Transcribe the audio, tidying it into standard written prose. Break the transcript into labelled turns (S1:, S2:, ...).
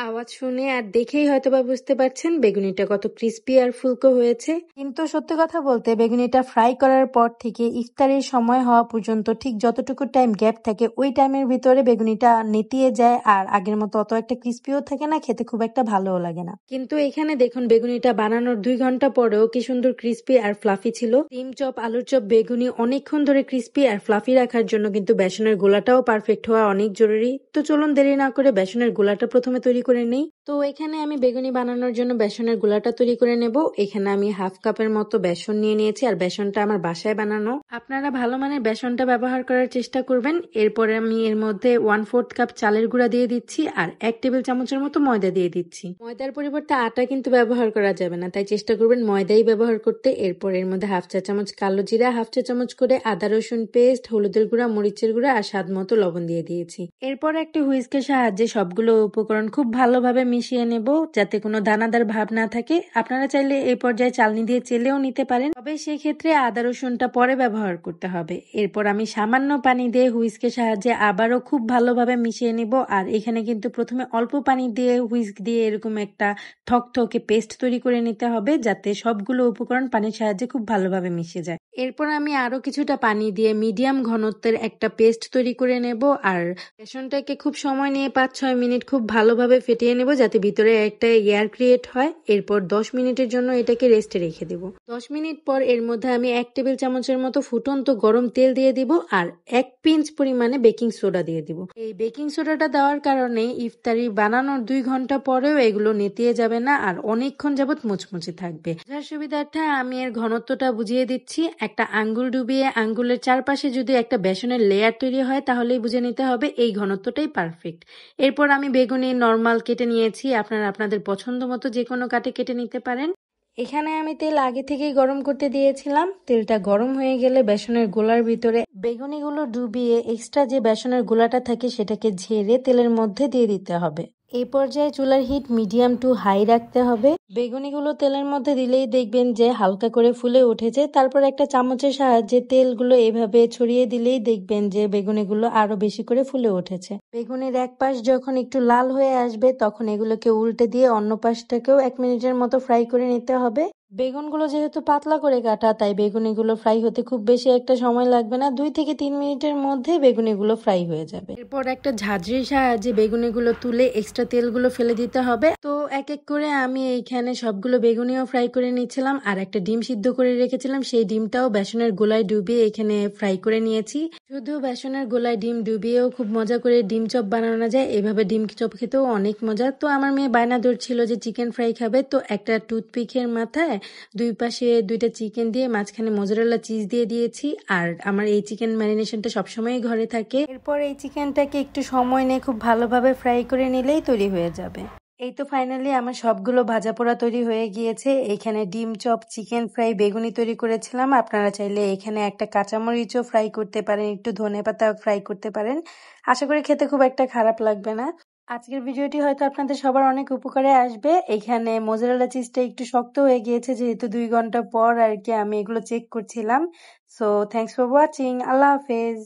S1: আওয়াজ শুনে আর দেখেই হয়তোবা বুঝতে পারছেন বেগুনিটা কত ক্রিস্পি আর ফুলকো হয়েছে। কিন্তু সত্যি কথা বলতে বেগুনিটা ফ্রাই করার পর থেকে ইফতারের সময় হওয়া পর্যন্ত ঠিক যতটুকু টাইম গ্যাপ থাকে ওই টাইমের ভিতরে বেগুনিটা নেতিয়ে যায় আর আগের মতো অত একটা ক্রিস্পিও থাকে না, খেতে খুব একটা ভালোও লাগে না। কিন্তু এখানে দেখুন বেগুনিটা বানানোর 2 ঘন্টা পরেও কি সুন্দর ক্রিস্পি আর ফ্লাফি ছিল। ডিম চপ, আলুর চপ, বেগুনি অনেকক্ষণ ধরে ক্রিস্পি আর ফ্লাফি রাখার জন্য কিন্তু বেসনের গোলাটাও পারফেক্ট হওয়া অনেক জরুরি। তো চলুন দেরি না করে বেসনের গোলাটা প্রথমে তৈরি করে নেই। তো এখানে আমি বেগুনি বানানোর জন্য বেসনের গোলাটা তৈরি করে নেব। এখানে আমি হাফ কাপের মতো বেসন নিয়ে নিয়েছি আর বেসনটা আমার বাসায় বানানো। আপনারা ভালো মানের বেসনটা ব্যবহার করার চেষ্টা করবেন। এরপরে আমি এর মধ্যে 1/4 কাপ চালের গুঁড়া দিয়ে দিচ্ছি আর 1 টেবিল চামচের মতো ময়দা দিয়ে দিচ্ছি। ময়দার পরিবর্তে আটা কিন্তু ব্যবহার করা যাবে না, তাই চেষ্টা করবেন ময়দাই ব্যবহার করতে। এরপর এর মধ্যে হাফ চা চামচ কালো জিরা, হাফ চা চামচ করে আদা রসুন পেস্ট, হলুদের গুঁড়া, মরিচের গুঁড়া আর স্বাদ মতো লবণ দিয়ে দিয়েছি। এরপর একটি হুইস্কের সাহায্যে সবগুলো উপকরণ খুব ভালোভাবে মিশিয়ে নেব যাতে কোনো দানাদার ভাব না থাকে। আপনারা চাইলে এই পর্যায়ে চালনি দিয়ে চেলেও নিতে পারেন, তবে সেই ক্ষেত্রে আদা রসুনটা পরে ব্যবহার করতে হবে। এরপর আমি সামান্য পানি দিয়ে হুইস্কের সাহায্যে আবারও খুব ভালোভাবে মিশিয়ে নিব। আর এখানে কিন্তু প্রথমে অল্প পানি দিয়ে হুইস্ক দিয়ে এরকম একটা থকথকে পেস্ট তৈরি করে নিতে হবে যাতে সবগুলো উপকরণ পানির সাহায্যে খুব ভালোভাবে মিশে যায়। এরপর আমি আরো কিছুটা পানি দিয়ে মিডিয়াম ঘনত্বের একটা পেস্ট তৈরি করে নেব আর বেসনটাকে খুব সময় নিয়ে 5-6 মিনিট খুব ভালোভাবে ফেটিয়ে নেব যাতে ভিতরে একটা এয়ার ক্রিয়েট হয়। এরপর 10 মিনিটের জন্য এটাকে রেস্টে রেখে দেব। 10 মিনিট পর এর মধ্যে আমি 1 টেবিল চামচের মতো ফুটন্ত গরম তেল দিয়ে দিব আর 1 পিঞ্চ পরিমাণে বেকিং সোডা দিয়ে দিব। এই বেকিং সোডাটা দেওয়ার কারণে ইফতারি বানানোর 2 ঘন্টা পরেও এগুলো নেতিয়ে যাবে না আর অনেকক্ষণ যাবত মুচমুচে থাকবে। যার সুবিধার্থে আমি এর ঘনত্বটা বুঝিয়ে দিচ্ছি। একটা আঙ্গুল ডুবিয়ে আঙ্গুলের চারপাশে যদি একটা বেসনের লেয়ার তৈরি হয় তাহলেই বুঝে নিতে হবে এই ঘনত্বটাই পারফেক্ট। এরপর আমি বেগুনি নর্মাল কেটে নিয়েছি, আপনারা আপনাদের পছন্দ মতো যে কোনো কাটে কেটে নিতে পারেন। এখানে আমি তেল আগে থেকেই গরম করতে দিয়েছিলাম। তেলটা গরম হয়ে গেলে বেসনের গোলার ভিতরে বেগুনিগুলো ডুবিয়ে এক্সট্রা যে বেসনের গোলাটা থাকে সেটাকে ঝেড়ে তেলের মধ্যে দিয়ে দিতে হবে। এই পর্যায়ে চুলার হিট মিডিয়াম টু হাই রাখতে হবে। বেগুনিগুলো তেলের মধ্যে দিলেই দেখবেন যে হালকা করে ফুলে উঠেছে। তারপর একটা চামচের সাহায্যে তেলগুলো এভাবে ছড়িয়ে দিলেই দেখবেন যে বেগুনিগুলো আরো বেশি করে ফুলে উঠেছে। বেগুনির এক পাশ যখন একটু লাল হয়ে আসবে তখন এগুলোকে উল্টে দিয়ে অন্য পাশটাকেও 1 মিনিটের মতো ফ্রাই করে নিতে হবে। বেগুনগুলো যেহেতু পাতলা করে কাটা তাই বেগুনিগুলো ফ্রাই হতে খুব বেশি একটা সময় লাগবে না, 2 থেকে 3 মিনিটের মধ্যে বেগুনিগুলো ফ্রাই হয়ে যাবে। এরপর একটা ঝাঁঝরির সাহায্যে বেগুনিগুলো তুলে এক্সট্রা তেলগুলো ফেলে দিতে হবে। তো এক এক করে আমি এইখানে সবগুলো বেগুনিও ফ্রাই করে নিচ্ছিলাম আর একটা ডিম সিদ্ধ করে রেখেছিলাম সেই ডিমটাও বেসনের গোলায় ডুবিয়ে এখানে ফ্রাই করে নিয়েছি। শুধু বেসনের গোলায় ডিম ডুবিয়েও খুব মজা করে ডিম চপ বানানো যায়, এভাবে ডিম চপ খেতেও অনেক মজা। তো আমার মেয়ে বায়না ধরছিল যে চিকেন ফ্রাই খাবে, তো একটা টুথপিকের মাথায় 2 পাশে 2টা চিকেন দিয়ে মাঝখানে মোজারেলা চিজ দিয়ে দিয়েছি আর আমার এই চিকেন ম্যারিনেশনটা সবসময়ই ঘরে থাকে। এরপর এই চিকেনটাকে একটু সময় নিয়ে খুব ভালোভাবে ফ্রাই করে নিলেই তৈরি হয়ে যাবে। এই তো ফাইনালি আমার সবগুলো ভাজা পোড়া তৈরি হয়ে গিয়েছে। এখানে ডিম চপ, চিকেন ফ্রাই, বেগুনি তৈরি করেছিলাম। আপনারা চাইলে এখানে একটা কাঁচামরিচও ফ্রাই করতে পারেন, একটু ধনেপাতা ফ্রাই করতে পারেন। আশা করি খেতে খুব একটা খারাপ লাগবে না। আজকের ভিডিওটি হয়তো আপনাদের সবার অনেক উপকারে আসবে। এখানে মোজারেলা চিজটা একটু শক্ত হয়ে গিয়েছে যেহেতু 2 ঘন্টা পর আর কি আমি এগুলো চেক করছিলাম। So thanks for watching. আল্লাহ হাফেজ।